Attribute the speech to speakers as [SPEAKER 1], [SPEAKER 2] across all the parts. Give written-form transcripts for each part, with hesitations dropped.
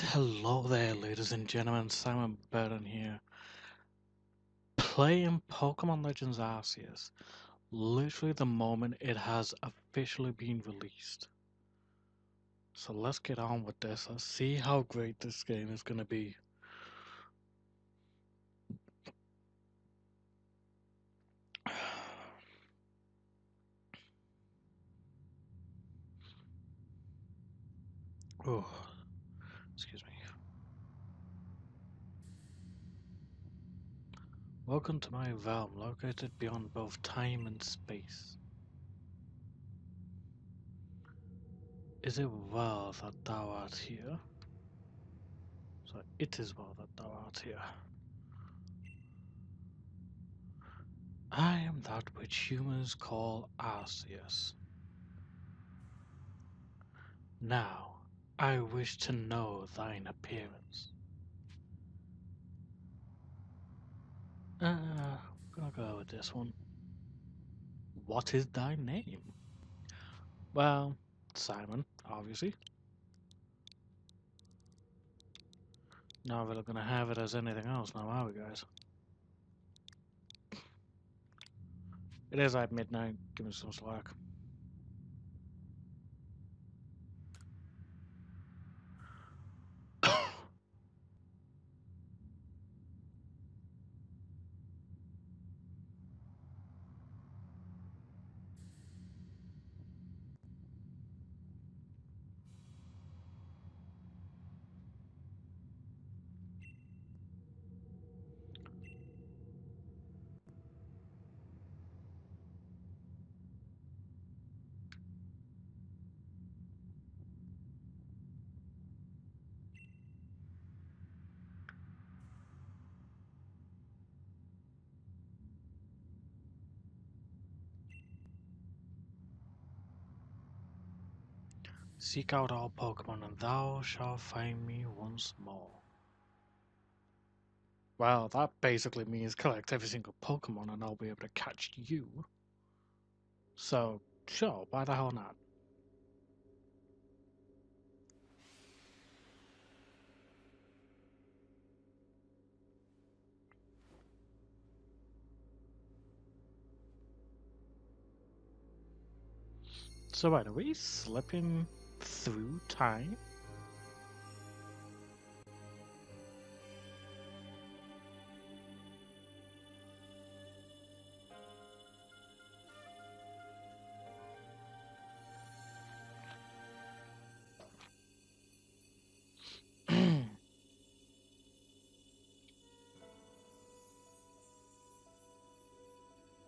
[SPEAKER 1] And hello there, ladies and gentlemen, Simon Burton here, playing Pokemon Legends Arceus, literally the moment it has officially been released. So let's get on with this, let's see how great this game is gonna be. Oh, excuse me. Welcome to my realm, located beyond both time and space. Is it well that thou art here? So it is well that thou art here. I am that which humans call Arceus. Now, I wish to know thine appearance. Gonna go with this one. What is thy name? Well, Simon, obviously. Not really gonna have it as anything else now, are we, guys? It is at midnight. Give me some slack. Seek out all Pokemon, and thou shalt find me once more. Well, that basically means collect every single Pokemon, and I'll be able to catch you. So, sure, why the hell not? So, wait, are we slipping through time?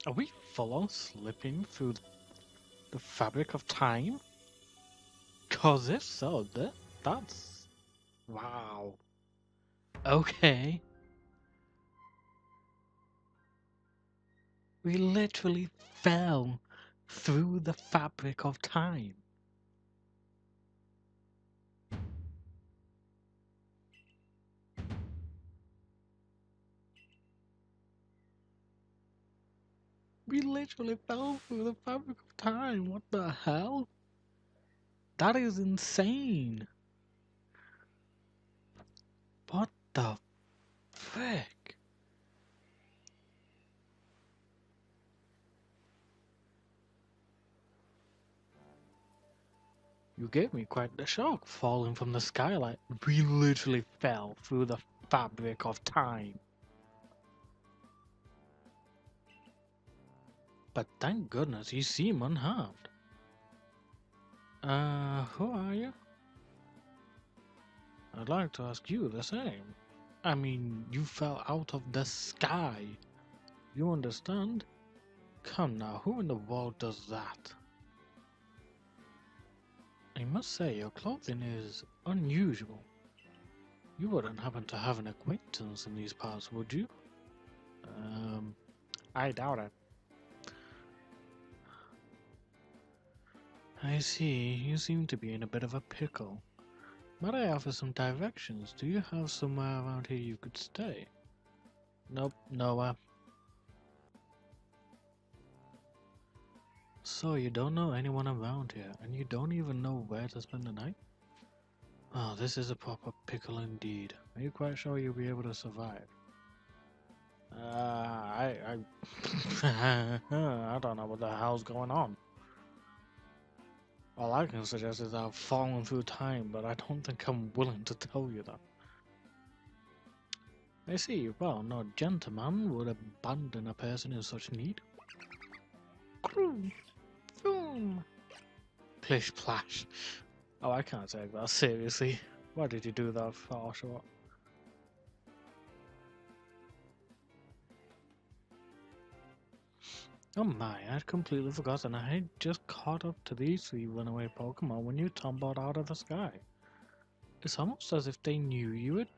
[SPEAKER 1] Are we full on slipping through the fabric of time? Cause if so, that's... Wow. Okay. We literally fell through the fabric of time. We literally fell through the fabric of time. What the hell? That is insane. What the frick? You gave me quite the shock falling from the skylight. We literally fell through the fabric of time. But thank goodness you seem unharmed. Who are you? I'd like to ask you the same. I mean, you fell out of the sky. You understand? Come now, who in the world does that? I must say, your clothing is unusual. You wouldn't happen to have an acquaintance in these parts, would you? I doubt it. I see, you seem to be in a bit of a pickle. Might I offer some directions? Do you have somewhere around here you could stay? Nope, nowhere. So you don't know anyone around here, and you don't even know where to spend the night? Oh, this is a proper pickle indeed. Are you quite sure you'll be able to survive? I I don't know what the hell's going on. All I can suggest is I've fallen through time, but I don't think I'm willing to tell you that. I see. Well, no gentleman would abandon a person in such need. Vroom, vroom. Plish plash. Oh, I can't take that seriously. Why did you do that for Oshawott? Oh my, I'd completely forgotten. I had just caught up to these three runaway Pokemon when you tumbled out of the sky. It's almost as if they knew you would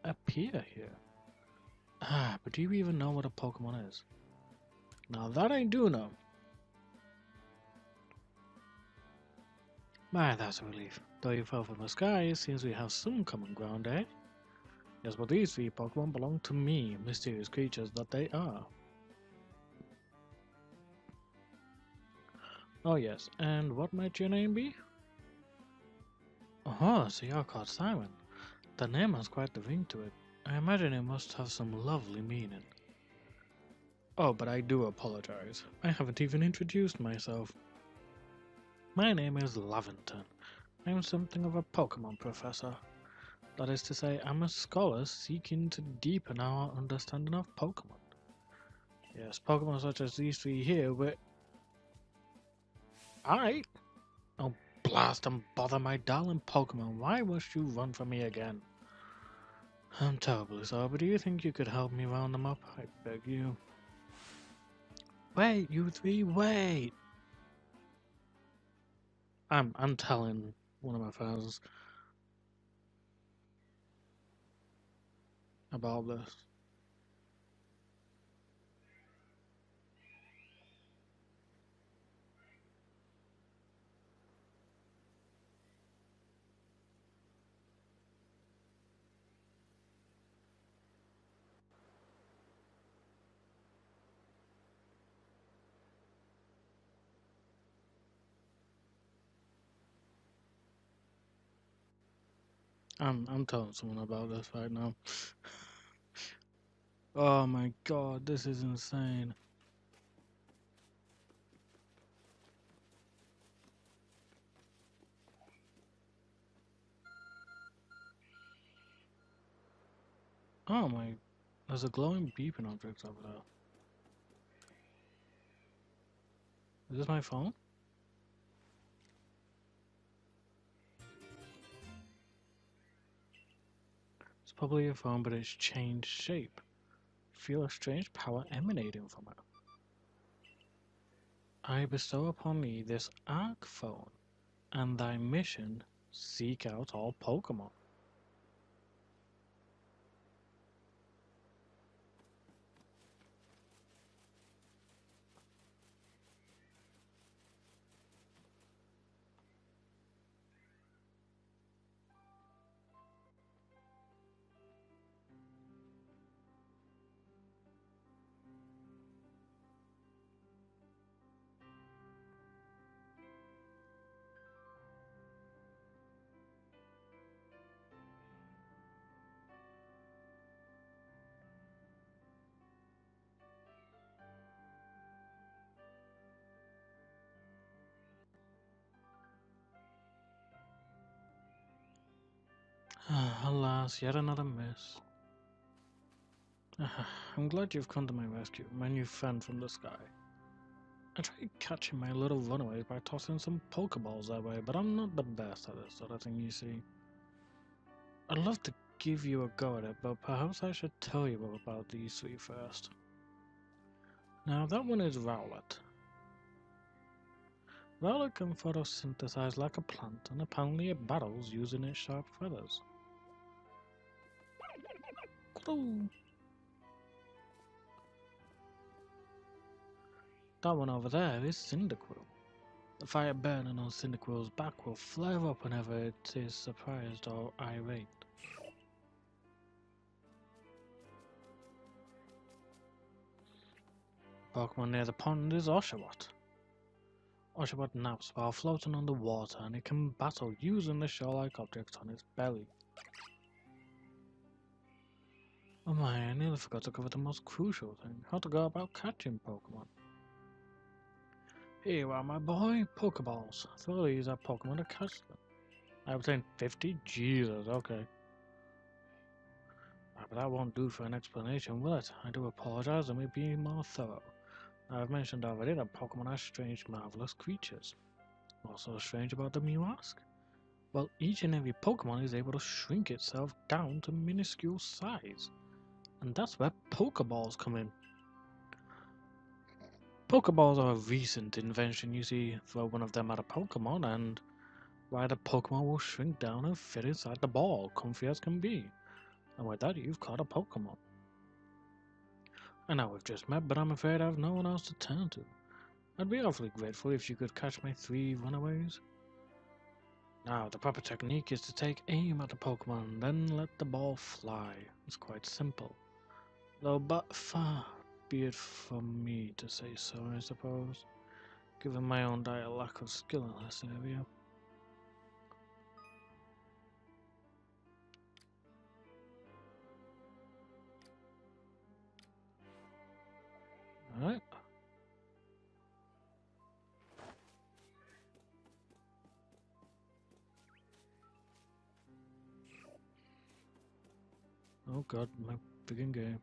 [SPEAKER 1] appear here. Ah, but do you even know what a Pokemon is? Now that I do know. My, that's a relief. Though you fell from the sky, it seems we have some common ground, eh? Yes, but these three Pokemon belong to me, mysterious creatures that they are. Oh yes, and what might your name be? Oh, so you're called Simon. The name has quite the ring to it. I imagine it must have some lovely meaning. Oh, but I do apologize. I haven't even introduced myself. My name is Lavington. I'm something of a Pokemon professor. That is to say, I'm a scholar seeking to deepen our understanding of Pokemon. Yes, Pokemon such as these three here, were... I? Oh, blast and bother my darling Pokemon, why must you run from me again? I'm terribly sorry, but do you think you could help me round them up? I beg you. Wait, you three, wait! I'm telling one of my friends about this. I'm telling someone about this right now. Oh my god, this is insane. Oh my, there's a glowing beeping object over there. Is this my phone? It's probably your phone, but it's changed shape. Feel a strange power emanating from it. I bestow upon thee this Arc Phone, and thy mission, seek out all Pokemon. Alas, yet another miss. I'm glad you've come to my rescue, my new friend from the sky. I tried catching my little runaways by tossing some pokeballs that way, but I'm not the best at this sort of thing, you see. I'd love to give you a go at it, but perhaps I should tell you about these three first. Now, that one is Rowlet. Rowlet can photosynthesize like a plant, and apparently it battles using its sharp feathers. That one over there is Cyndaquil. The fire burning on Cyndaquil's back will flare up whenever it is surprised or irate. Pokemon near the pond is Oshawott. Oshawott naps while floating on the water, and it can battle using the shell-like objects on its belly. Oh my, I nearly forgot to cover the most crucial thing, how to go about catching Pokemon. Here you are, my boy, pokeballs. Throw these at Pokemon to catch them. I obtained 50? Jesus, okay. But that won't do for an explanation, will it? I do apologize, let me be more thorough. I've mentioned already that Pokemon are strange, marvelous creatures. What's so strange about them, you ask? Well, each and every Pokemon is able to shrink itself down to minuscule size. And that's where Pokeballs come in. Pokeballs are a recent invention. You see, throw one of them at a Pokemon and the Pokemon will shrink down and fit inside the ball, comfy as can be. And with that, you've caught a Pokemon. I know we've just met, but I'm afraid I have no one else to turn to. I'd be awfully grateful if you could catch my 3 runaways. Now, the proper technique is to take aim at the Pokemon, then let the ball fly. It's quite simple. Though but far be it from me to say so, I suppose, given my own dire lack of skill in this area. Alright. Oh god, my friggin' game.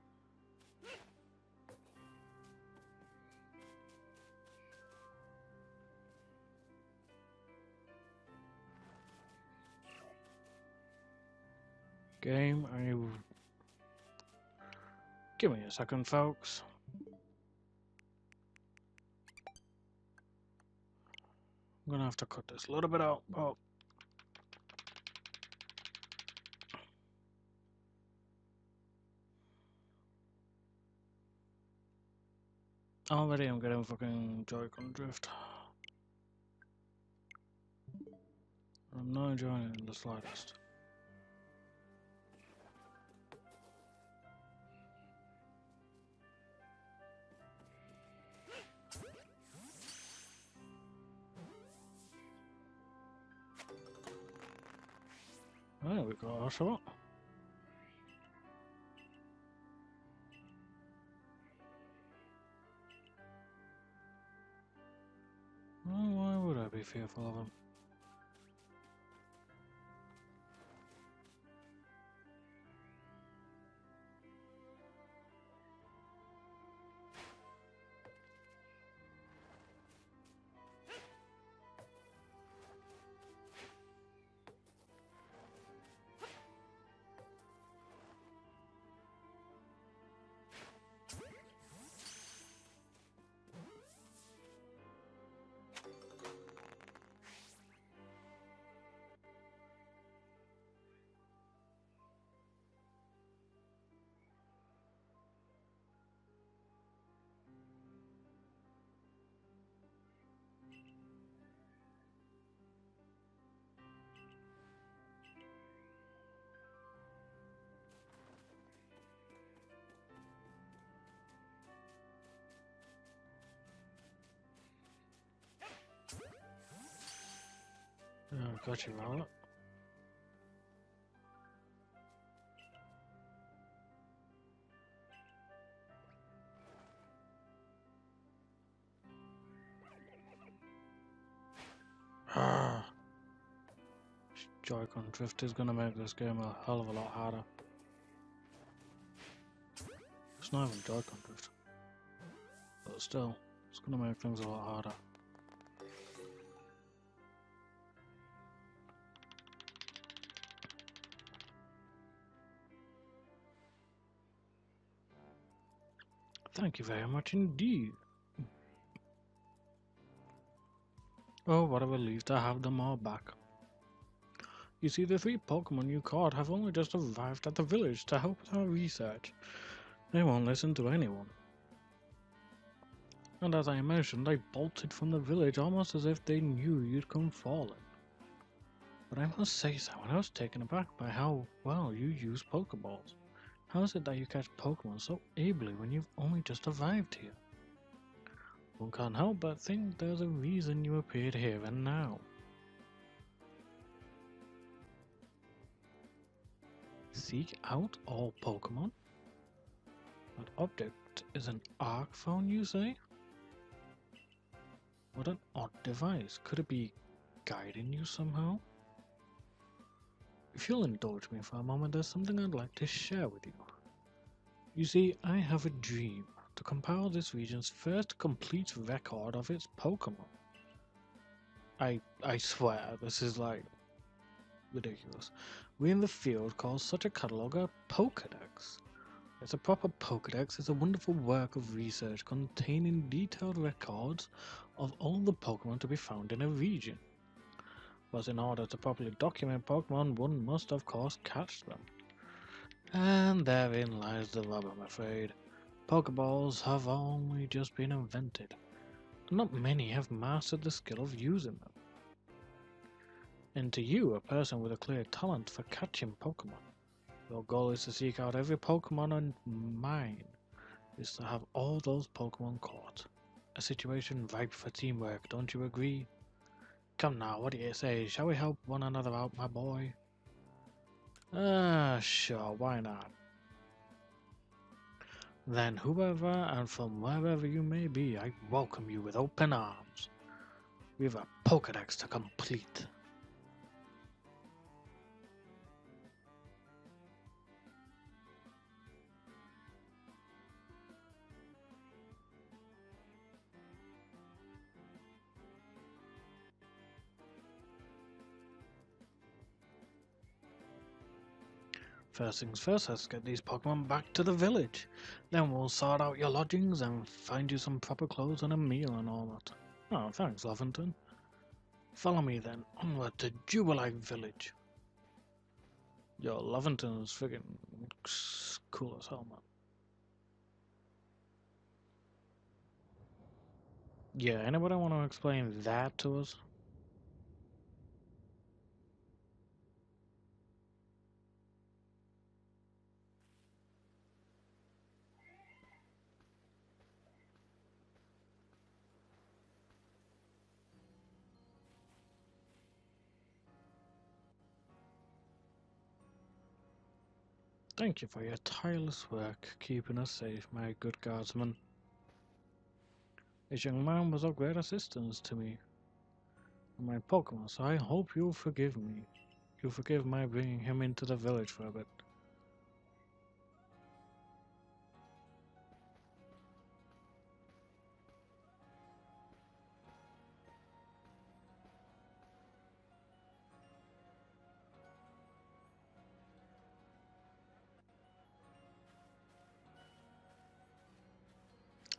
[SPEAKER 1] Game, give me a second, folks. I'm gonna have to cut this a little bit out, but already I'm getting fucking Joy-Con drift. I'm not enjoying it in the slightest. There we go, Oshawott. Well, why would I be fearful of him? Oh, got you, Rowlet. Ah. Joy-Con drift is gonna make this game a hell of a lot harder. It's not even Joy-Con drift. But still, it's gonna make things a lot harder. Thank you very much indeed. Oh, what a relief to have them all back. You see, the 3 Pokemon you caught have only just arrived at the village to help with our research. They won't listen to anyone. And as I mentioned, they bolted from the village almost as if they knew you'd come falling. But I must say, Simon, I was taken aback by how well you use Pokeballs. How is it that you catch Pokemon so ably when you've only just arrived here? One can't help but think there's a reason you appeared here and now. Seek out all Pokemon? That object is an arc phone, you say? What an odd device. Could it be guiding you somehow? If you'll indulge me for a moment, there's something I'd like to share with you. You see, I have a dream to compile this region's first complete record of its Pokemon. I swear, this is like ridiculous. We in the field call such a catalogue a pokedex. It's a proper pokedex. It's a wonderful work of research containing detailed records of all the Pokemon to be found in a region. But in order to properly document Pokemon, one must of course catch them. And therein lies the rub, I'm afraid. Pokeballs have only just been invented, and not many have mastered the skill of using them. And to you, a person with a clear talent for catching Pokemon, your goal is to seek out every Pokemon, and mine is to have all those Pokemon caught. A situation ripe for teamwork, don't you agree? Come now, what do you say? Shall we help one another out, my boy? Sure, why not? Then whoever and from wherever you may be, I welcome you with open arms. We have a Pokedex to complete. First things first, let's get these Pokemon back to the village. Then we'll sort out your lodgings and find you some proper clothes and a meal and all that. Oh, thanks, Lovington. Follow me then, onward to Jubilee Village. Yo, Lovington's friggin' cool as hell, man. Yeah, anybody want to explain that to us? Thank you for your tireless work keeping us safe, my good guardsman. This young man was of great assistance to me and my Pokemon, so I hope you'll forgive me. You'll forgive my bringing him into the village for a bit.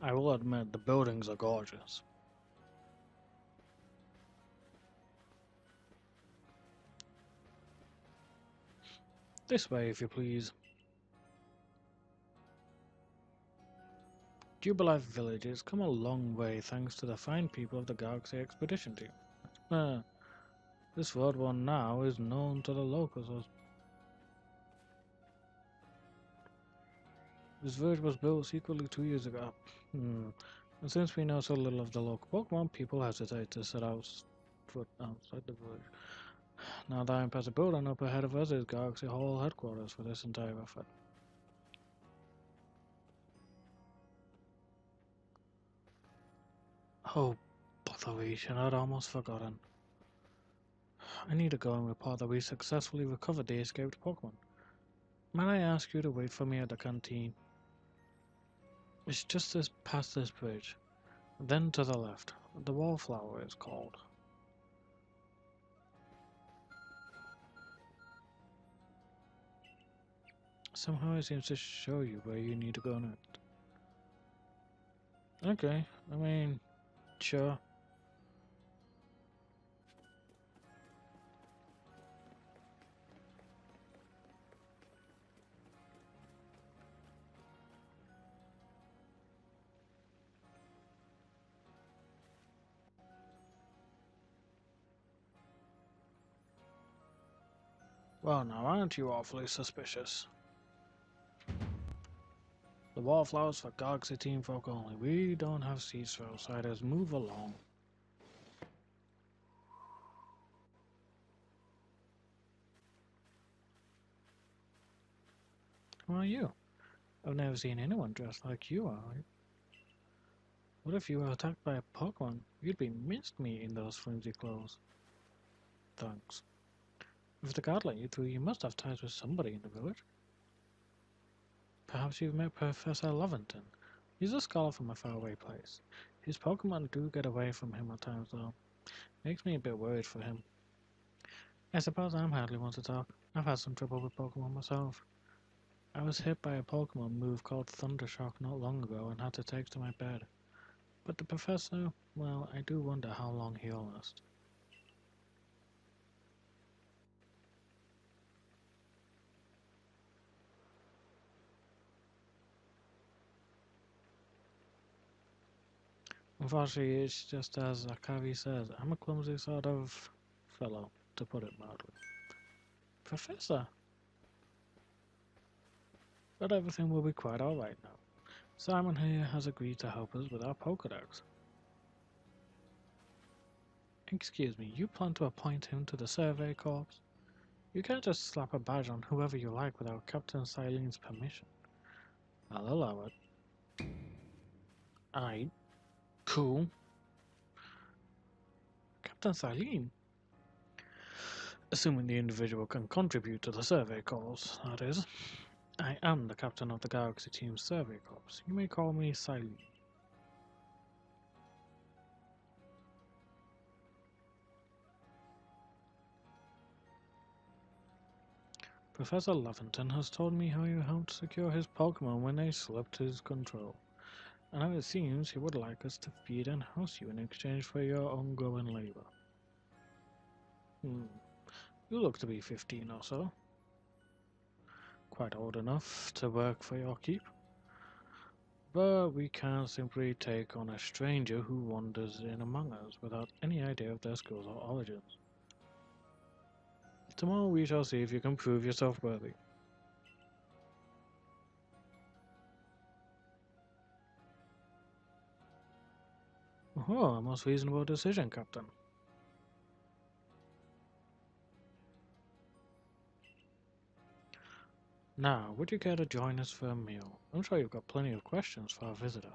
[SPEAKER 1] I will admit, the buildings are gorgeous. This way, if you please. Jubilee Village has come a long way thanks to the fine people of the Galaxy Expedition Team. This road one now is known to the locals as... This village was built secretly 2 years ago. And since we know so little of the local Pokemon, people hesitate to set out foot outside the village. Now that I'm past the building up ahead of us is Galaxy Hall headquarters for this entire effort. Oh, botheration, I'd almost forgotten. I need to go and report that we successfully recovered the escaped Pokemon. Might I ask you to wait for me at the canteen? It's just past this bridge. Then to the left. The Wallflower is called. Somehow it seems to show you where you need to go next. Okay, I mean, sure. Well, now aren't you awfully suspicious? The wallflowers for Galaxy Team folk only. We don't have seats for outsiders. Move along. Who are you? I've never seen anyone dressed like you are. What if you were attacked by a Pokemon? You'd be missed me in those flimsy clothes. Thanks. If the guard let you through, you must have ties with somebody in the village. Perhaps you've met Professor Lovington. He's a scholar from a faraway place. His Pokemon do get away from him at times, though. Makes me a bit worried for him. I suppose I'm hardly one to talk. I've had some trouble with Pokemon myself. I was hit by a Pokemon move called Thundershock not long ago and had to take to my bed. But the professor, well, I do wonder how long he'll last. Unfortunately, it's just as Akavi says, I'm a clumsy sort of fellow, to put it mildly. Professor! But everything will be quite alright now. Simon here has agreed to help us with our pokedex. Excuse me, you plan to appoint him to the Survey Corps? You can't just slap a badge on whoever you like without Captain Silen's permission. I'll allow it. Aight. Cool. Captain Silene? Assuming the individual can contribute to the Survey Corps, that is. I am the captain of the Galaxy Team's Survey Corps. You may call me Silene. Professor Lovington has told me how you helped secure his Pokemon when they slipped his control, and how it seems he would like us to feed and house you in exchange for your ongoing labor. You look to be 15 or so. Quite old enough to work for your keep. But we can't simply take on a stranger who wanders in among us without any idea of their skills or origins. Tomorrow we shall see if you can prove yourself worthy. Oh, a most reasonable decision, Captain. Now, would you care to join us for a meal? I'm sure you've got plenty of questions for our visitor.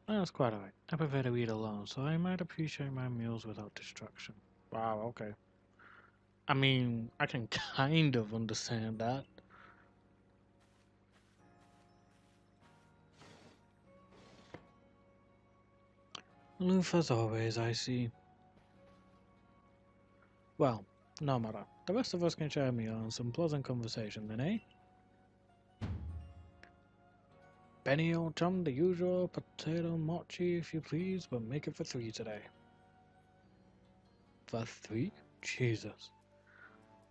[SPEAKER 1] That's quite alright. I prefer to eat alone, so I might appreciate my meals without distraction. Wow, okay. I mean, I can kind of understand that. Aloof as always, I see. Well, no matter. The rest of us can share a meal and some pleasant conversation then, eh? Benny, old chum, the usual potato mochi if you please, but make it for 3 today. For 3? Jesus.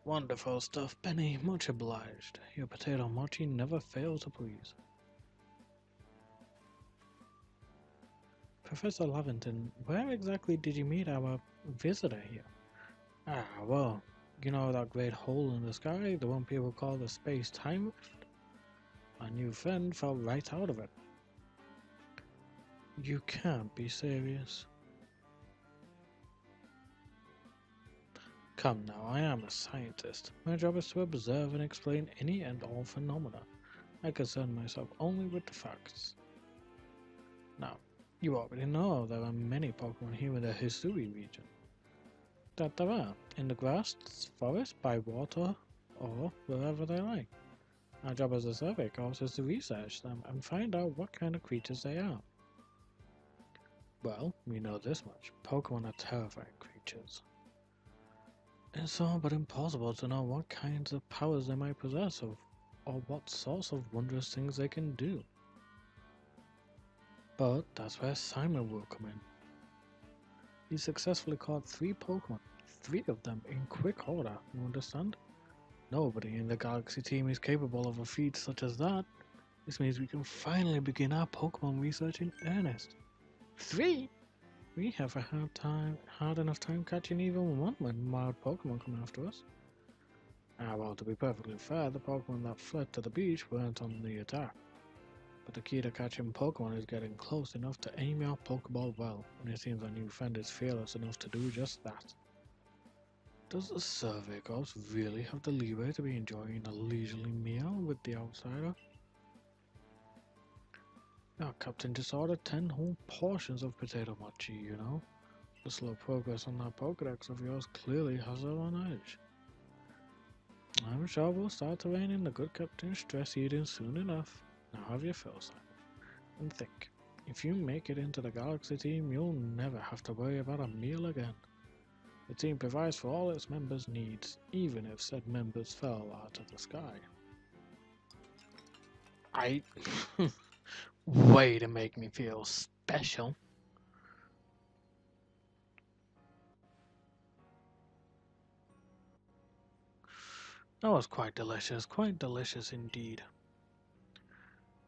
[SPEAKER 1] Wonderful stuff, Benny, much obliged. Your potato mochi never fails to please. Professor Lavington, where exactly did you meet our visitor here? Ah, well, you know that great hole in the sky, the one people call the space-time rift? My new friend fell right out of it. You can't be serious. Come now, I am a scientist. My job is to observe and explain any and all phenomena. I concern myself only with the facts. Now, you already know there are many Pokemon here in the Hisui region. That there are, in the grass, forest, by water, or wherever they like. Our job as a survey corps is to research them and find out what kind of creatures they are. Well, we know this much. Pokemon are terrifying creatures. It's all but impossible to know what kinds of powers they might possess or what sorts of wondrous things they can do. But that's where Simon will come in. He successfully caught 3 Pokemon, 3 of them in quick order, you understand? Nobody in the Galaxy team is capable of a feat such as that. This means we can finally begin our Pokemon research in earnest. 3? We have a hard enough time catching even one when wild Pokemon come after us. Ah, well, to be perfectly fair, the Pokemon that fled to the beach weren't on the attack. But the key to catching Pokemon is getting close enough to aim your Pokeball well, and it seems our new friend is fearless enough to do just that. Does the Survey Corps really have the leeway to be enjoying a leisurely meal with the outsider? Our captain just ordered 10 whole portions of potato mochi, you know? The slow progress on that pokedex of yours clearly has her on edge. I'm sure we'll start to rein in the good captain's stress eating soon enough. Now have your fill, Simon. And think, if you make it into the Galaxy team, you'll never have to worry about a meal again. The team provides for all its members' needs, even if said members fell out of the sky. Way to make me feel special. That was quite delicious indeed.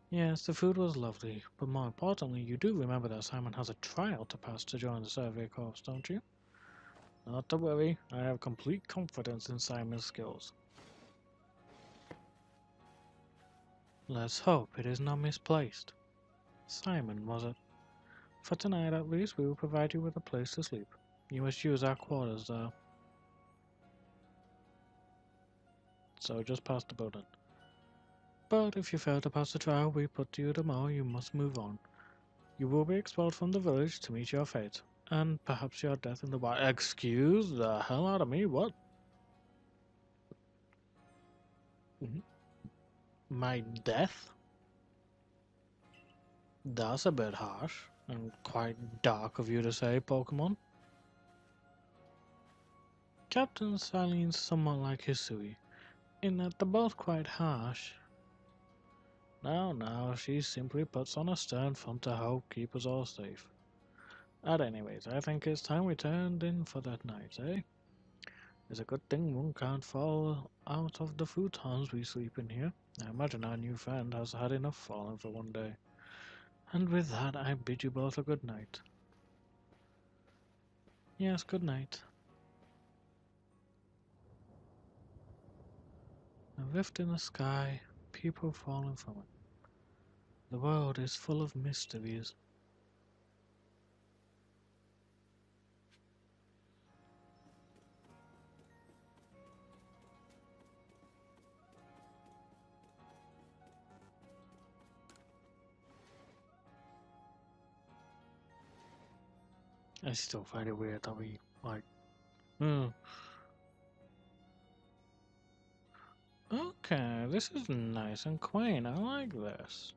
[SPEAKER 1] Yes, the food was lovely, but more importantly, you do remember that Simon has a trial to pass to join the Survey Corps, don't you? Not to worry, I have complete confidence in Simon's skills. Let's hope it is not misplaced. Simon, was it? For tonight at least, we will provide you with a place to sleep. You must use our quarters there. So just past the building. But if you fail to pass the trial we put to you tomorrow, you must move on. You will be expelled from the village to meet your fate, and perhaps your death in the wild. Excuse the hell out of me, what? My death? That's a bit harsh, and quite dark of you to say, Pokemon. Captain Silen's somewhat like Hisui, in that they're both quite harsh. No, she simply puts on a stern front to help keep us all safe. At any rate, I think it's time we turned in for that night, eh? It's a good thing one can't fall out of the futons we sleep in here. I imagine our new friend has had enough falling for one day. And with that, I bid you both a good night. Yes, good night. A rift in the sky, people falling from it. The world is full of mysteries. I still find it weird that we, like, Okay, this is nice and quaint. I like this.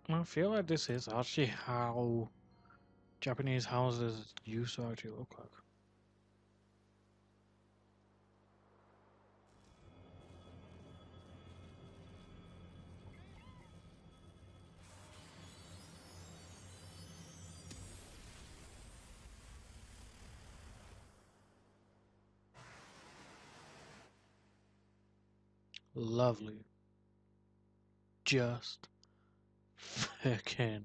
[SPEAKER 1] I feel like this is actually how Japanese houses used to actually look like. Lovely. Just freaking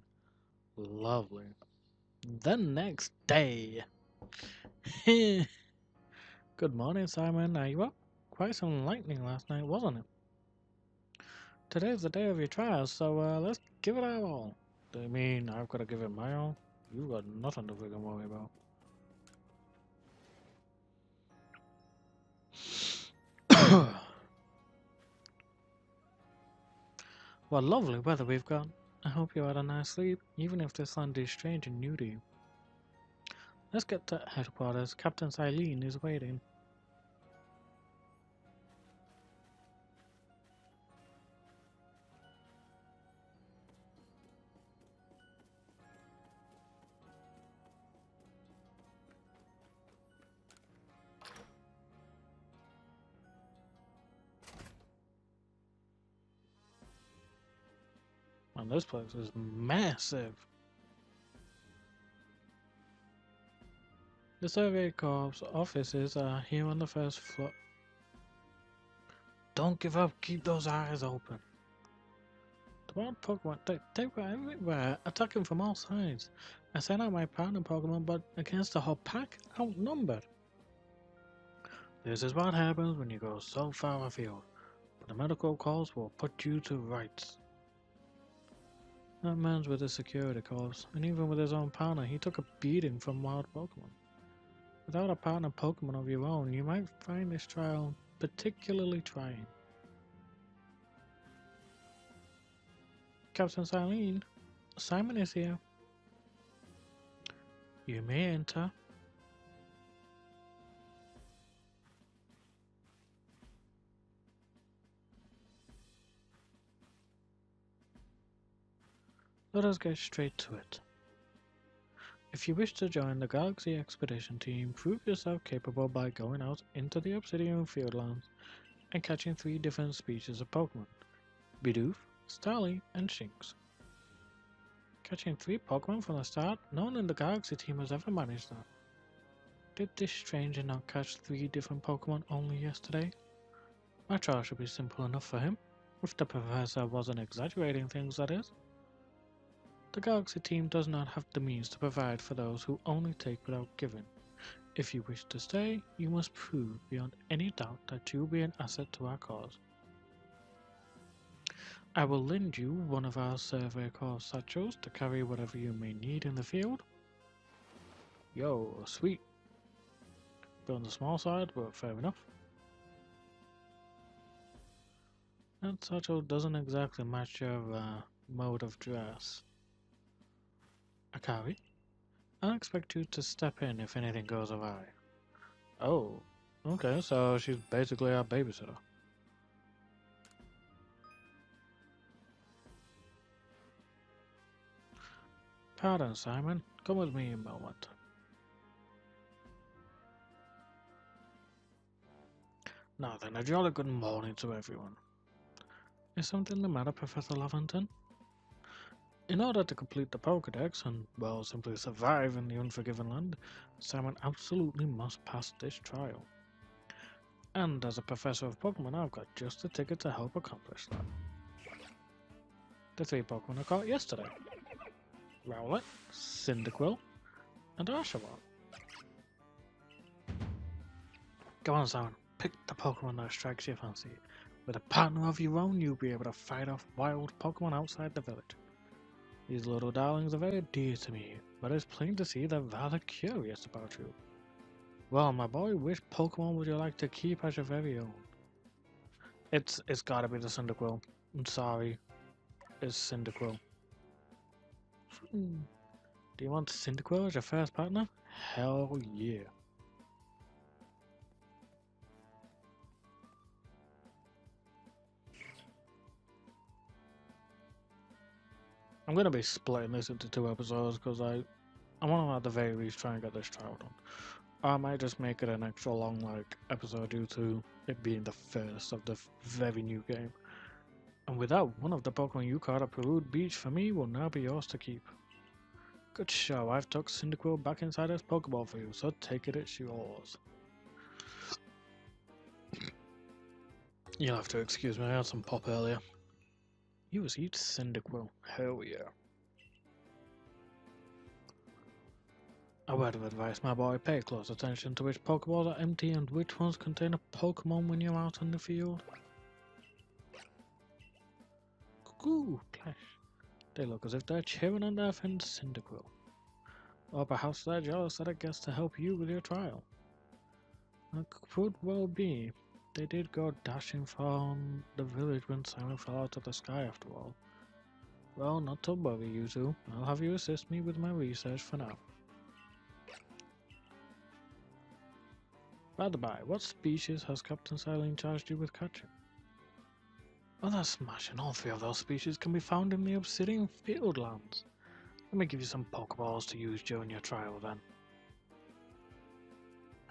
[SPEAKER 1] lovely. The next day. Good morning, Simon. Are you up? Quite some lightning last night, wasn't it? Today's the day of your trials, so let's give it our all. Do you mean I've got to give it my all? You've got nothing to freaking worry about. What lovely weather we've got. I hope you had a nice sleep, even if this land is strange and new to you. Let's get to headquarters. Captain Silene is waiting. Man, this place is massive. The Survey Corps offices are here on the first floor. Don't give up, keep those eyes open. The wild Pokemon, they were everywhere, attacking from all sides. I sent out my partner Pokemon, but against the whole pack, outnumbered. This is what happens when you go so far afield, but the medical calls will put you to rights. That man's with the security corps, and even with his own partner, he took a beating from wild Pokemon. Without a partner Pokemon of your own, you might find this trial particularly trying. Captain Silene, Simon is here. You may enter. Let us get straight to it. If you wish to join the Galaxy Expedition team, prove yourself capable by going out into the Obsidian Fieldlands and catching 3 different species of Pokemon: Bidoof, Starly, and Shinx. Catching 3 Pokemon from the start? No one in the Galaxy team has ever managed that. Did this stranger not catch 3 different Pokemon only yesterday? My trial should be simple enough for him, if the professor wasn't exaggerating things, that is. The Galaxy team does not have the means to provide for those who only take without giving. If you wish to stay, you must prove beyond any doubt that you will be an asset to our cause. I will lend you one of our Survey Corps satchels to carry whatever you may need in the field. Yo, sweet. Bit on the small side, but fair enough. That satchel doesn't exactly match your mode of dress. Akari, I'll expect you to step in if anything goes awry. Oh, okay, so she's basically our babysitter. Pardon, Simon. Come with me a moment. Now then, a jolly good morning to everyone. Is something the matter, Professor Lavington? In order to complete the pokedex and, well, simply survive in the Unforgiven Land, Simon absolutely must pass this trial. And as a professor of Pokemon, I've got just the ticket to help accomplish that. The 3 Pokemon I caught yesterday: Rowlet, Cyndaquil, and Oshawott. Go on, Simon, pick the Pokemon that strikes your fancy. With a partner of your own, you'll be able to fight off wild Pokemon outside the village. These little darlings are very dear to me, but it's plain to see they're rather curious about you. Well, my boy, which Pokemon would you like to keep as your very own? It's gotta be the Cyndaquil. I'm sorry. It's Cyndaquil. Do you want Cyndaquil as your first partner? Hell yeah. I'm gonna be splitting this into 2 episodes because I want to at the very least try and get this trial done. I might just make it an extra long episode due to it being the first of the very new game. And with that, one of the Pokemon you caught at Perude Beach for me will now be yours to keep. Good show, I've tucked Cyndaquil back inside this Pokeball for you, so take it, it's yours. You'll have to excuse me, I had some pop earlier. You received Cyndaquil, hell yeah. A word of advice, my boy, pay close attention to which Pokeballs are empty and which ones contain a Pokemon when you're out in the field. Cuckoo, Clash. They look as if they're cheering on their friend Cyndaquil. Or perhaps they're jealous that it gets to help you with your trial. That could well be. They did go dashing from the village when Simon fell out of the sky after all. Well, not to worry, you two. I'll have you assist me with my research for now. By the by, what species has Captain Silene charged you with catching? Oh, that's smashing. All 3 of those species can be found in the Obsidian Fieldlands. Let me give you some Pokeballs to use during your trial then.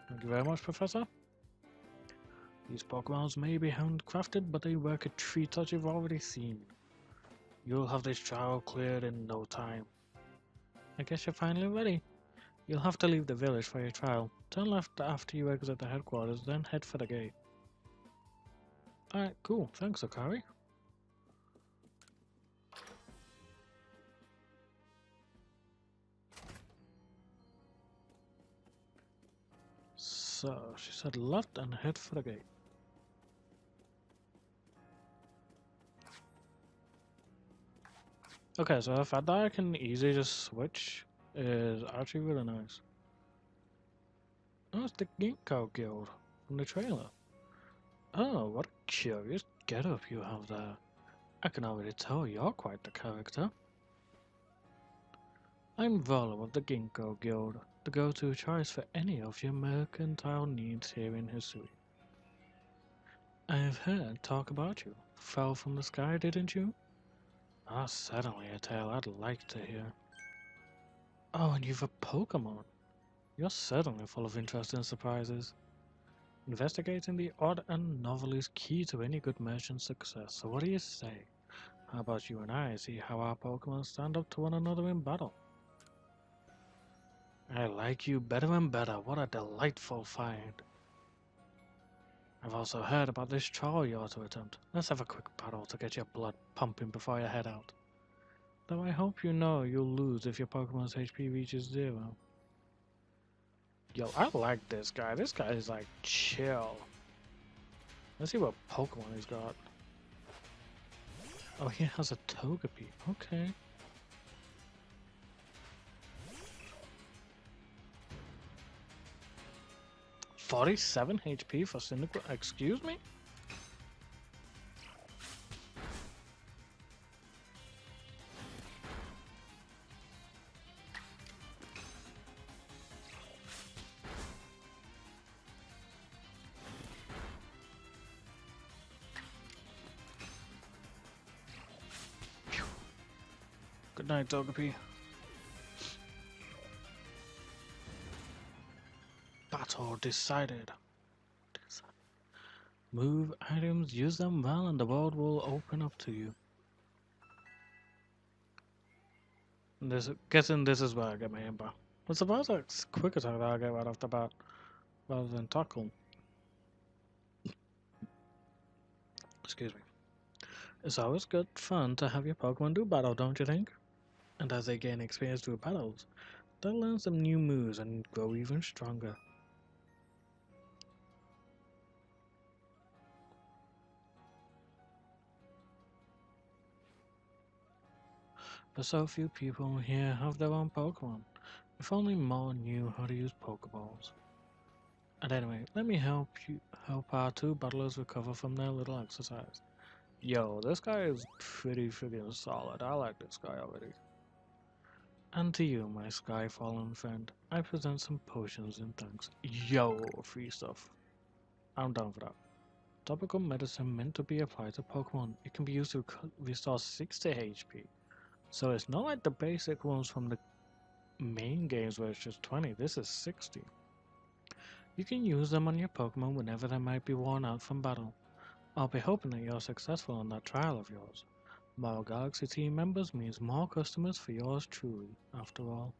[SPEAKER 1] Thank you very much, Professor. These Pokeballs may be handcrafted, but they work a treat as you've already seen. You'll have this trial cleared in no time. I guess you're finally ready. You'll have to leave the village for your trial. Turn left after you exit the headquarters, then head for the gate. Alright, cool. Thanks, Akari. So, she said left and head for the gate. Okay, so the fact that I can easily just switch is actually really nice. Oh, it's the Ginkgo Guild from the trailer. Oh, what a curious getup you have there. I can already tell you're quite the character. I'm Vala of the Ginkgo Guild, the go-to choice for any of your mercantile needs here in Hisui. I've heard talk about you. Fell from the sky, didn't you? That's certainly a tale I'd like to hear. Oh, and you've a Pokemon. You're certainly full of interesting surprises. Investigating the odd and novel is key to any good merchant's success, so what do you say? How about you and I see how our Pokemon stand up to one another in battle? I like you better and better. What a delightful find. I've also heard about this trial you're to attempt. Let's have a quick battle to get your blood pumping before you head out. Though I hope you know you'll lose if your Pokemon's HP reaches 0. Yo, I like this guy. This guy is like chill. Let's see what Pokemon he's got. Oh, he has a Togepi. Okay. $47 HP for Cyndaquil. Excuse me? Good night, Togepi. Battle decided. Move items, use them well, and the world will open up to you. Guessing this is where I get my Ember. I'm surprised that's quick attack that I get right off the bat, rather than tackle. Excuse me. It's always good fun to have your Pokemon do battle, don't you think? And as they gain experience through battles, they'll learn some new moves and grow even stronger. But so few people here have their own Pokemon. If only more knew how to use Pokeballs. And anyway, let me help our two battlers recover from their little exercise. Yo, this guy is pretty freaking solid. I like this guy already. And to you, my Sky Fallen friend, I present some potions in thanks. Yo, free stuff. I'm down for that. Topical medicine meant to be applied to Pokemon. It can be used to restore 60 HP. So it's not like the basic ones from the main games where it's just 20. This is 60. You can use them on your Pokemon whenever they might be worn out from battle. I'll be hoping that you're successful in that trial of yours. More Galaxy team members means more customers for yours truly, after all.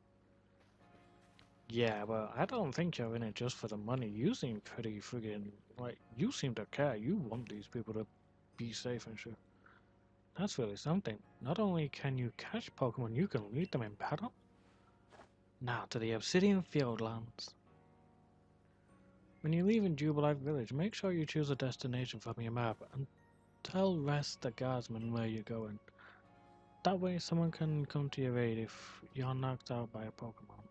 [SPEAKER 1] Yeah, well, I don't think you're in it just for the money. You seem pretty friggin' like, you seem to care. You want these people to be safe and shit. That's really something. Not only can you catch Pokemon, you can lead them in battle. Now to the Obsidian Fieldlands. When you leave in Jubilite Village, make sure you choose a destination from your map and tell Rest the Guardsman where you're going. That way someone can come to your aid if you're knocked out by a Pokemon.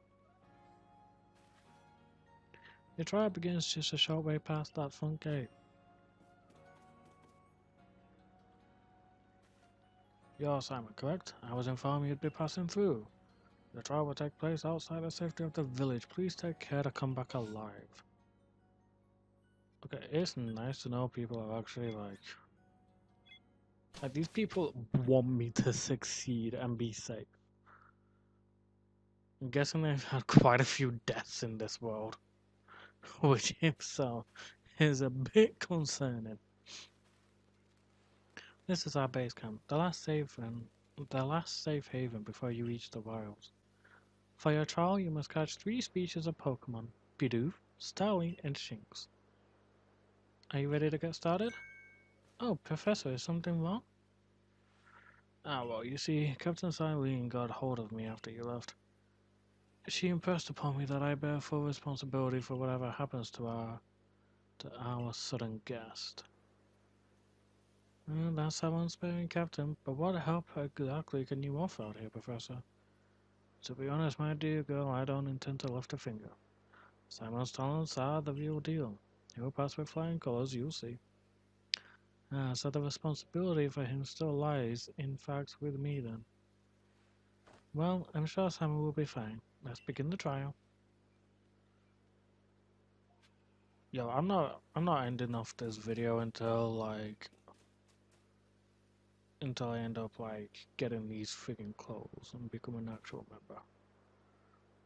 [SPEAKER 1] Your trial begins just a short way past that front gate. You're Simon, correct? I was informed you'd be passing through. The trial will take place outside the safety of the village. Please take care to come back alive. Okay, it's nice to know people are actually like these people want me to succeed and be safe. I'm guessing they've had quite a few deaths in this world, which if so, is a bit concerning. This is our base camp, the last save and the last safe haven before you reach the wilds. For your trial, you must catch 3 species of Pokemon: Bidoof, Starly, and Shinx. Are you ready to get started? Oh, Professor, is something wrong? Ah, well, you see, Captain Cylene got hold of me after you left. She impressed upon me that I bear full responsibility for whatever happens to our sudden guest. Well, that's our unsparing captain, but what help exactly can you offer out here, Professor? To be honest, my dear girl, I don't intend to lift a finger. Simon's talents are the real deal. He'll pass with flying colors, you'll see. So the responsibility for him still lies, in fact, with me then. Well, I'm sure Simon will be fine. Let's begin the trial. Yo, I'm not ending off this video until I end up getting these freaking clothes and become an actual member.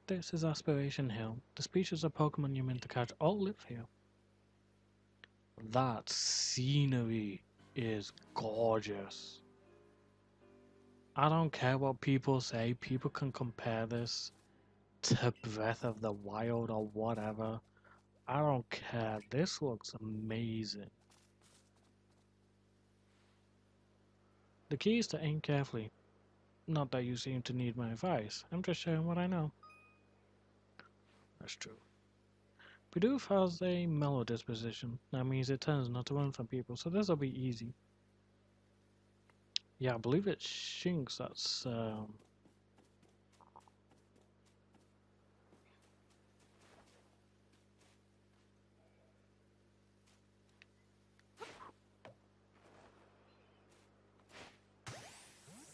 [SPEAKER 1] This is Aspiration Hill. The species of Pokemon you're meant to catch all live here. That scenery is gorgeous. I don't care what people say. People can compare this to Breath of the Wild or whatever. I don't care. This looks amazing. The key is to aim carefully. Not that you seem to need my advice. I'm just sharing what I know. That's true. Bidoof has a mellow disposition. That means it tends not to run from people, so this'll be easy. Yeah, I believe it's Shinx that's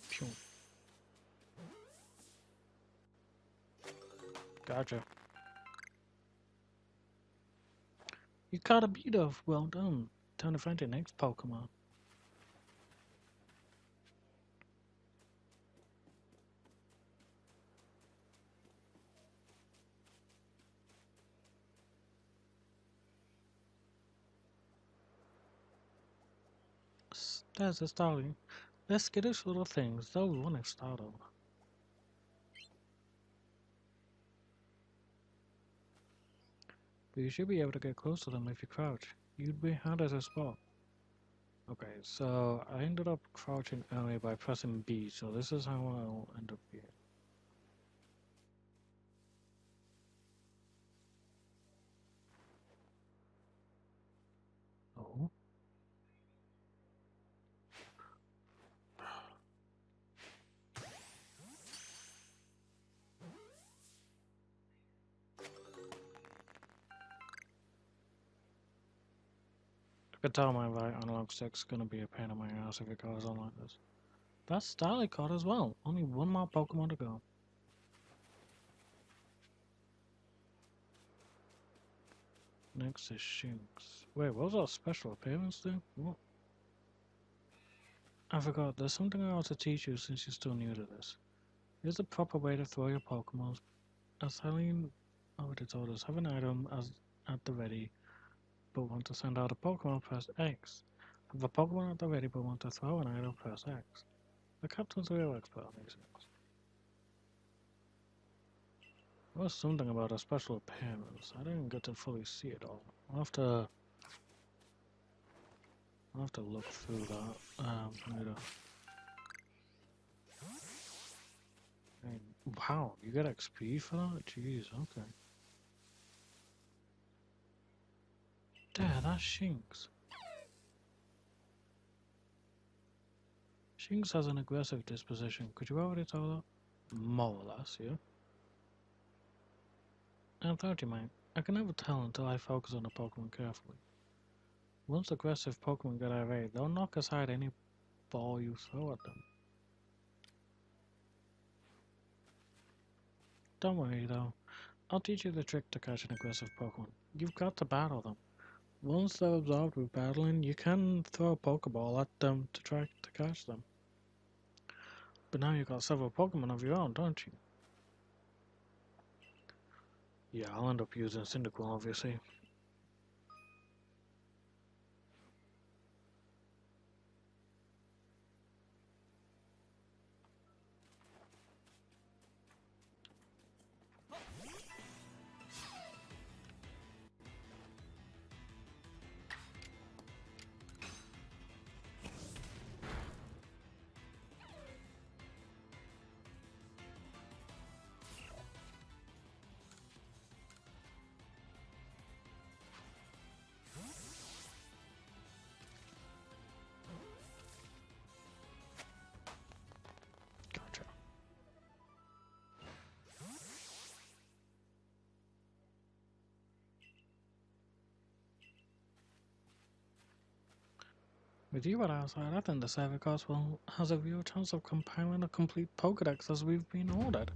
[SPEAKER 1] Phew. Gotcha. You caught a Bidoof. Well done. Time to find your next Pokemon. There's a Starling. They're skittish little things. They'll run if startled. But you should be able to get close to them if you crouch. You'd be harder to spot. Okay, so I ended up crouching earlier by pressing B, so this is how I'll end up being. Oh. I could tell my right analog stick's gonna be a pain in my ass if it goes on like this. That's Starly caught as well. Only one more Pokemon to go. Next is Shinx. Wait, what was that special appearance thing? What? I forgot, there's something I ought to teach you since you're still new to this. Here's the proper way to throw your Pokemon. As Eileen already told us, have an item at the ready, but want to send out a Pokemon, press X. Have a Pokemon at the ready, but want to throw an item, press X. The captain's a real expert on these things. There was something about a special appearance. I didn't get to fully see it all. I'll have to look through that. Later. Wow, you get XP for that? Jeez, okay. There, that's Shinx. Shinx has an aggressive disposition. Could you already tell that? More or less, yeah. I thought you might. I can never tell until I focus on a Pokemon carefully. Once aggressive Pokemon get irate, they'll knock aside any ball you throw at them. Don't worry though. I'll teach you the trick to catch an aggressive Pokemon. You've got to battle them. Once they're absorbed with battling, you can throw a Pokeball at them to try to catch them. But now you've got several Pokemon of your own, don't you? Yeah, I'll end up using Cyndaquil, obviously. With you at our side, I think the server course has a real chance of compiling a complete pokedex as we've been ordered.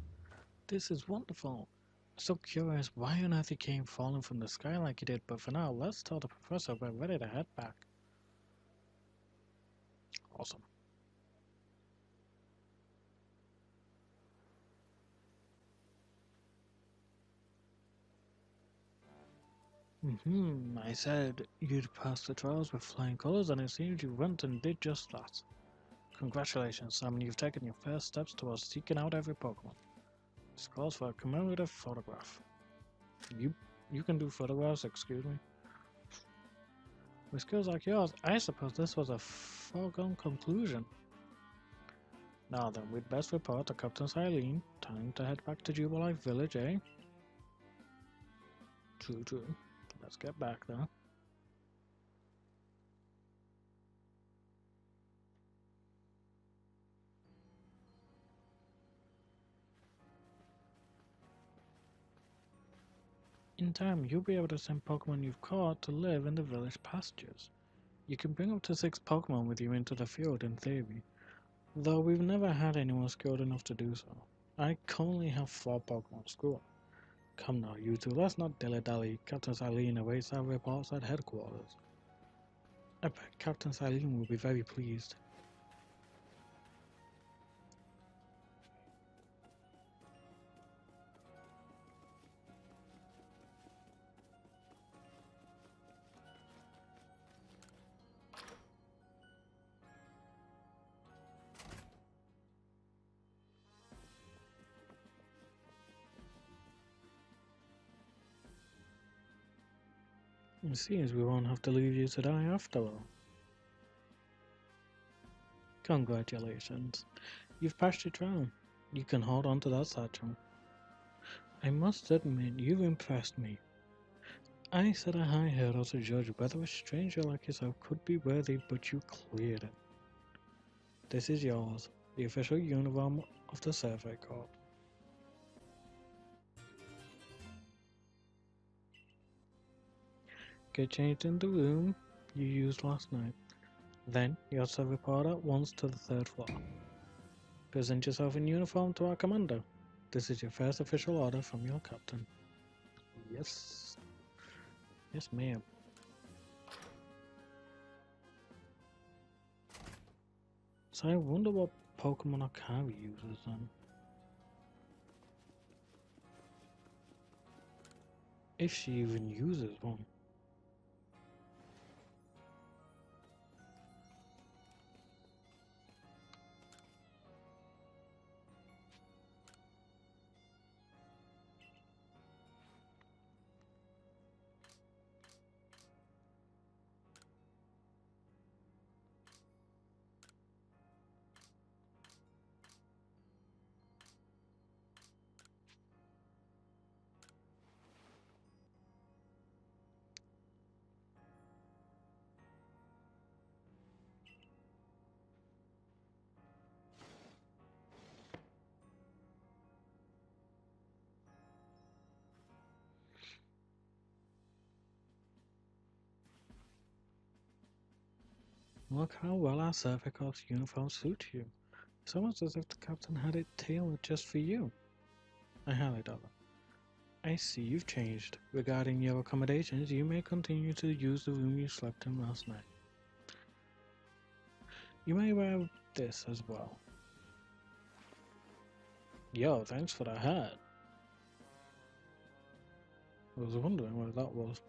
[SPEAKER 1] This is wonderful. So curious why on earth he came falling from the sky like he did, but for now, let's tell the professor we're ready to head back. Awesome. I said you'd pass the trials with flying colors, and it seems you went and did just that. Congratulations, Sam, you've taken your first steps towards seeking out every Pokemon. This calls for a commemorative photograph. You can do photographs, excuse me? With skills like yours, I suppose this was a foregone conclusion. Now then, we'd best report to Captain Silene. Time to head back to Jubilife Village, eh? True. Let's get back there. In time, you'll be able to send Pokemon you've caught to live in the village pastures. You can bring up to 6 Pokemon with you into the field in theory, though we've never had anyone skilled enough to do so. I currently have 4 Pokemon school. Come now, you two, let's not dilly-dally. Captain Silene awaits our reports at headquarters. I bet Captain Silene will be very pleased. It seems we won't have to leave you to die after all. Congratulations. You've passed your trial. You can hold on to that satchel. I must admit, you've impressed me. I set a high hurdle to judge whether a stranger like yourself could be worthy, but you cleared it. This is yours, the official uniform of the Survey Corps. Get changed in the room you used last night. Then you're to report at once to the 3rd floor. Present yourself in uniform to our commander. This is your first official order from your captain. Yes. Yes, ma'am. So I wonder what Pokemon Akari uses then. If she even uses one. Look how well our Survey Corps uniform suits you. It's almost as if the captain had it tailored just for you. I highly doubt it. I see you've changed. Regarding your accommodations, you may continue to use the room you slept in last night. You may wear this as well. Yo, thanks for the hat. I was wondering what that was.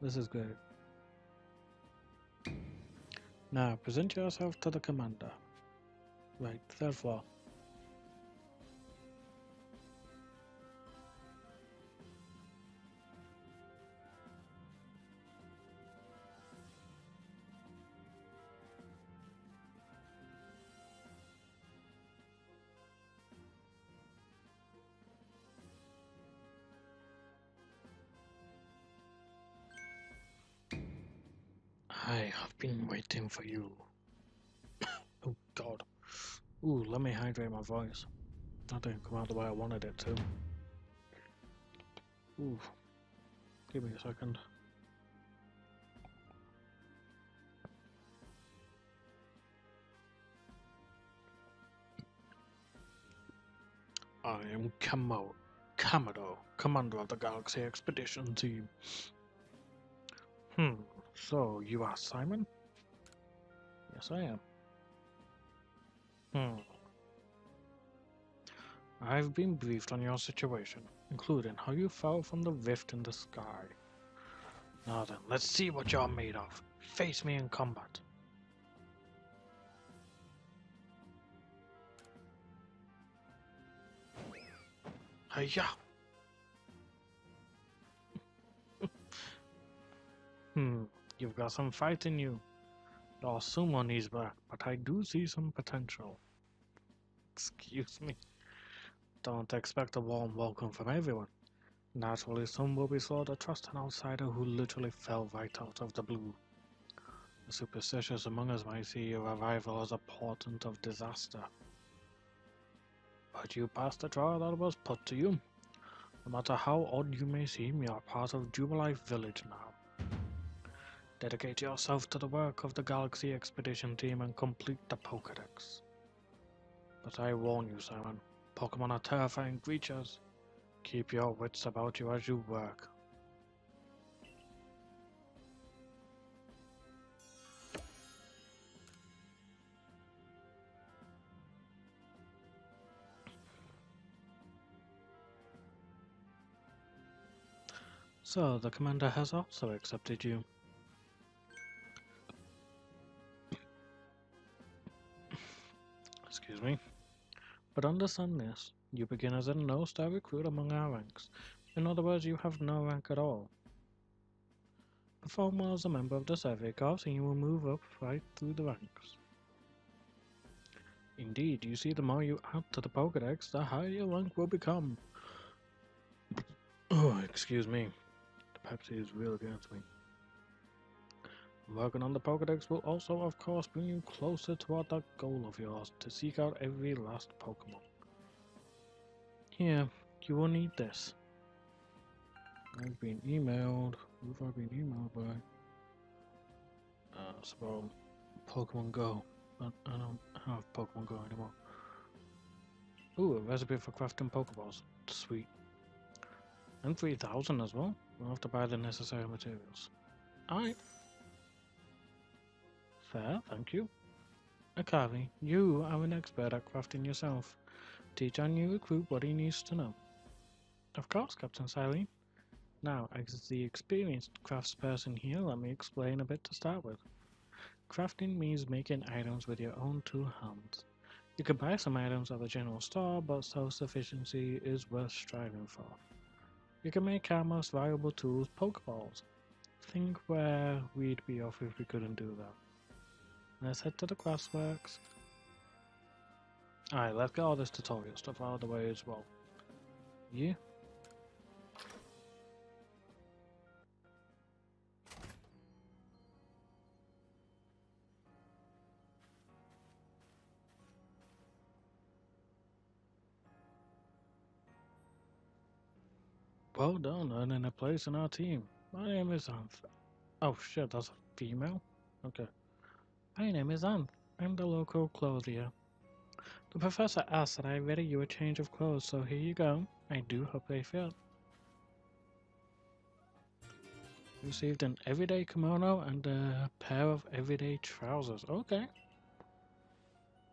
[SPEAKER 1] This is good. Now, present yourself to the commander. Right, 3rd floor. I have been waiting for you. Oh god. Ooh, let me hydrate my voice. That didn't come out the way I wanted it to. Ooh. Give me a second. I am Commodore, commander of the Galaxy Expedition Team. So you are Simon? Yes, I am. I've been briefed on your situation, including how you fell from the rift in the sky. Now then, let's see what you're made of. Face me in combat. Hiya! You've got some fight in you. Your sumo knees back, but I do see some potential. Excuse me. Don't expect a warm welcome from everyone. Naturally, some will be slow to trust an outsider who literally fell right out of the blue. The superstitious among us might see your arrival as a portent of disaster. But you passed the trial that was put to you. No matter how odd you may seem, you are part of Jubilife Village now. Dedicate yourself to the work of the Galaxy Expedition Team and complete the pokedex. But I warn you, Simon, Pokemon are terrifying creatures. Keep your wits about you as you work. So, the commander has also accepted you. Excuse me. But understand this, you begin as a no-star recruit among our ranks. In other words, you have no rank at all. Perform well as a member of the Survey Corps and you will move up right through the ranks. Indeed, you see, the more you add to the Pokedex, the higher your rank will become. Oh, excuse me. The Pepsi is real against me. Working on the Pokedex will also, of course, bring you closer toward that goal of yours, to seek out every last Pokemon. Here, you will need this. I've been emailed. Who have I been emailed by? It's about Pokemon Go. But I don't have Pokemon Go anymore. Ooh, a recipe for crafting Pokeballs. Sweet. And 3,000 as well. We'll have to buy the necessary materials. Alright. Fair, thank you. Akari, you are an expert at crafting yourself. Teach our new recruit what he needs to know. Of course, Captain Silene. Now, as the experienced craftsperson here, let me explain a bit to start with. Crafting means making items with your own two hands. You can buy some items at the general store, but self-sufficiency is worth striving for. You can make our most valuable tools pokeballs. Think where we'd be off if we couldn't do that. Let's head to the Craftsworks. Alright, let's get all this tutorial stuff out of the way as well. Yeah? Well done, earning a place in our team. My name is Anth. Oh shit, that's a female? Okay. My name is Anth. I'm the local clothier. The professor asked that I ready you a change of clothes, so here you go. I do hope they fit. Received an everyday kimono and a pair of everyday trousers. Okay.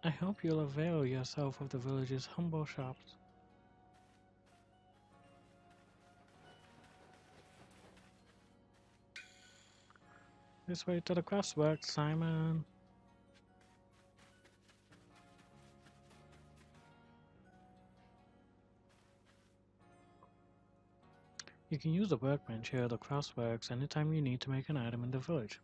[SPEAKER 1] I hope you'll avail yourself of the village's humble shops. This way to the Craftsworks, Simon. You can use the workbench here at the Craftsworks anytime you need to make an item in the village.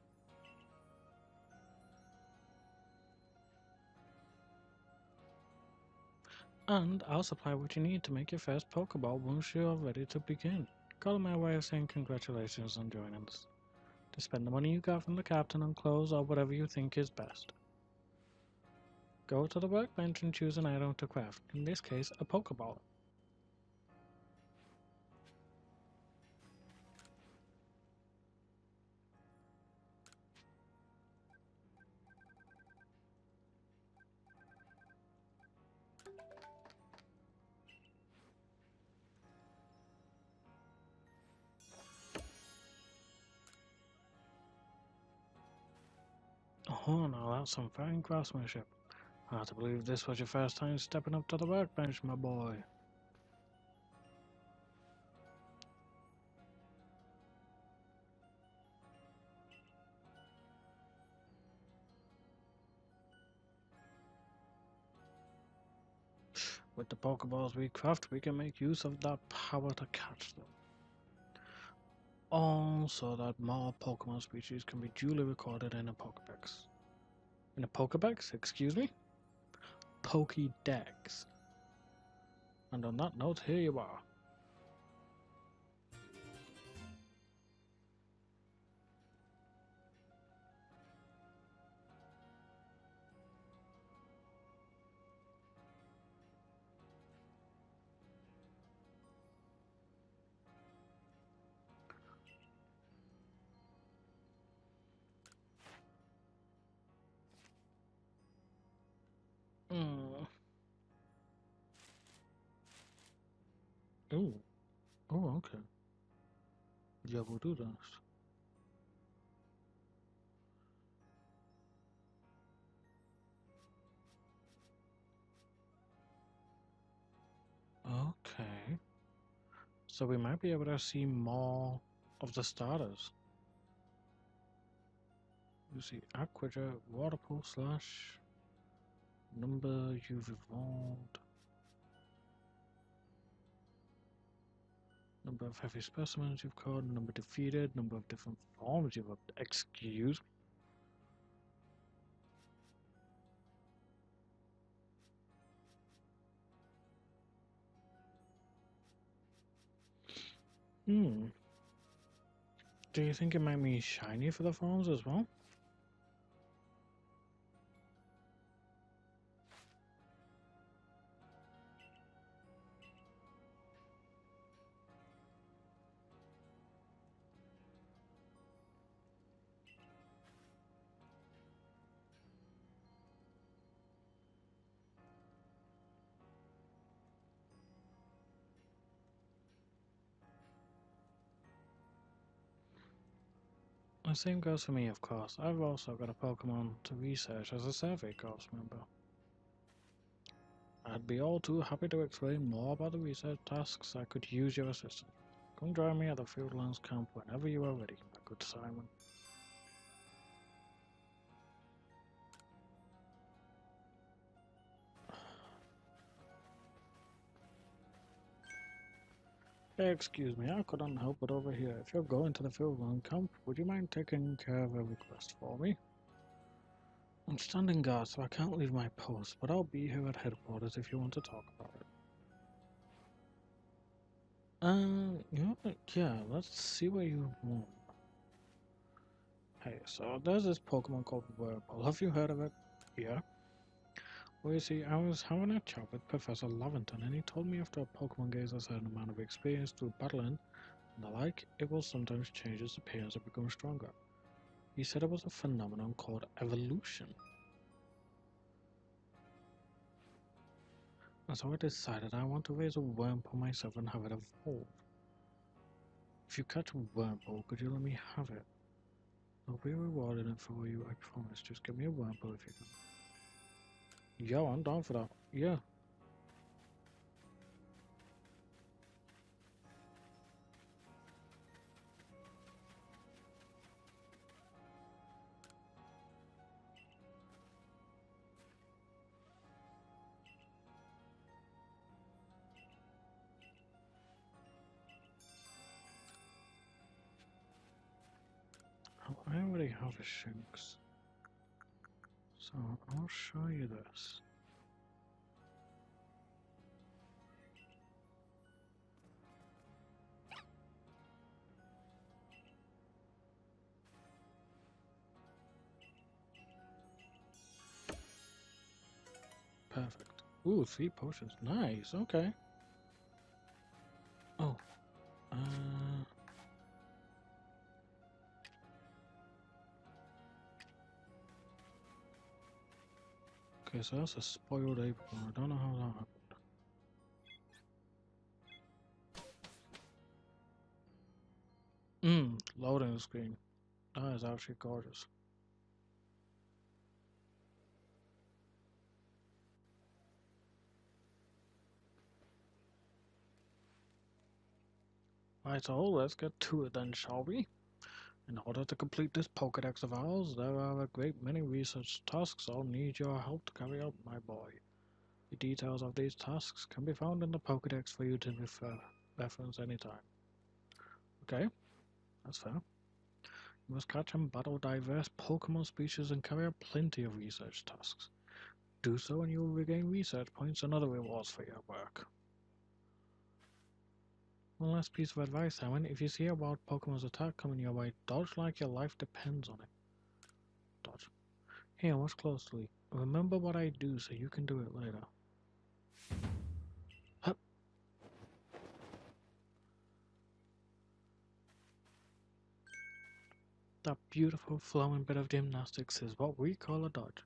[SPEAKER 1] And I'll supply what you need to make your first Pokeball once you're ready to begin. Call it my way of saying congratulations on joining us. To spend the money you got from the captain on clothes or whatever you think is best. Go to the workbench and choose an item to craft, in this case a Pokeball. Oh, now that's some fine craftsmanship. Hard to believe this was your first time stepping up to the workbench, my boy. With the pokeballs we craft, we can make use of that power to catch them. All so that more Pokemon species can be duly recorded in a pokedex. In a pokedex? Excuse me? Pokedex. And on that note, here you are. Mm. Oh, oh, okay. Yeah, we'll do that. Okay. So we might be able to see more of the starters. You see Aquajet, Waterpool slash number you've evolved, number of heavy specimens you've caught, number defeated, number of different forms you've excuse me. Do you think it might be shiny for the forms as well? The same goes for me, of course. I've also got a Pokemon to research as a Survey Corps member. I'd be all too happy to explain more about the research tasks. I could use your assistance. Come join me at the Fieldlands camp whenever you are ready, my good Simon. Excuse me, I couldn't help but overhear. If you're going to the Fieldland camp, would you mind taking care of a request for me? I'm standing guard, so I can't leave my post, but I'll be here at headquarters if you want to talk about it. You know what? Yeah, let's see what you want. Hey, so there's this Pokemon called Whirlpool. Have you heard of it? Yeah. Well, you see, I was having a chat with Professor Laventon, and he told me after a Pokemon gains a certain amount of experience through battling and the like, it will sometimes change its appearance and become stronger. He said it was a phenomenon called evolution. And so I decided I want to raise a Wurmple myself and have it evolve. If you catch a Wurmple, could you let me have it? I'll be rewarding it for you, I promise. Just give me a Wurmple if you can. Yo, I'm down for that. Yeah. Oh, I already have a Shinx. So I'll show you this. Perfect. Ooh, 3 potions. Nice, okay. Oh, uh... okay, so that's a spoiled acorn. I don't know how that happened. Loading screen. That is actually gorgeous. Alright, so let's get to it then, shall we? In order to complete this pokedex of ours, there are a great many research tasks I'll need your help to carry out, my boy. The details of these tasks can be found in the pokedex for you to reference anytime. Okay, that's fair. You must catch and battle diverse Pokemon species and carry out plenty of research tasks. Do so and you will regain research points and other rewards for your work. One last piece of advice, Simon. If you see a wild Pokemon's attack coming your way, dodge like your life depends on it. Dodge. Here, watch closely. Remember what I do so you can do it later. Hup. That beautiful flowing bit of gymnastics is what we call a dodge.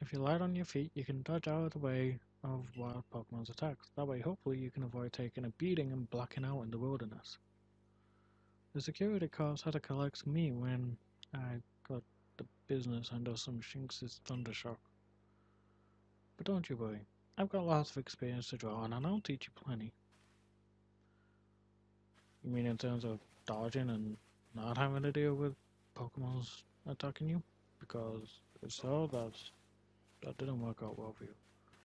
[SPEAKER 1] If you light on your feet, you can dodge out of the way of wild Pokemon's attacks. That way, hopefully, you can avoid taking a beating and blacking out in the wilderness. The security cars had to collect me when I got the business under some Shinx's thundershock. But don't you worry, I've got lots of experience to draw on and I'll teach you plenty. You mean in terms of dodging and not having to deal with Pokemon's attacking you? Because if so, that didn't work out well for you.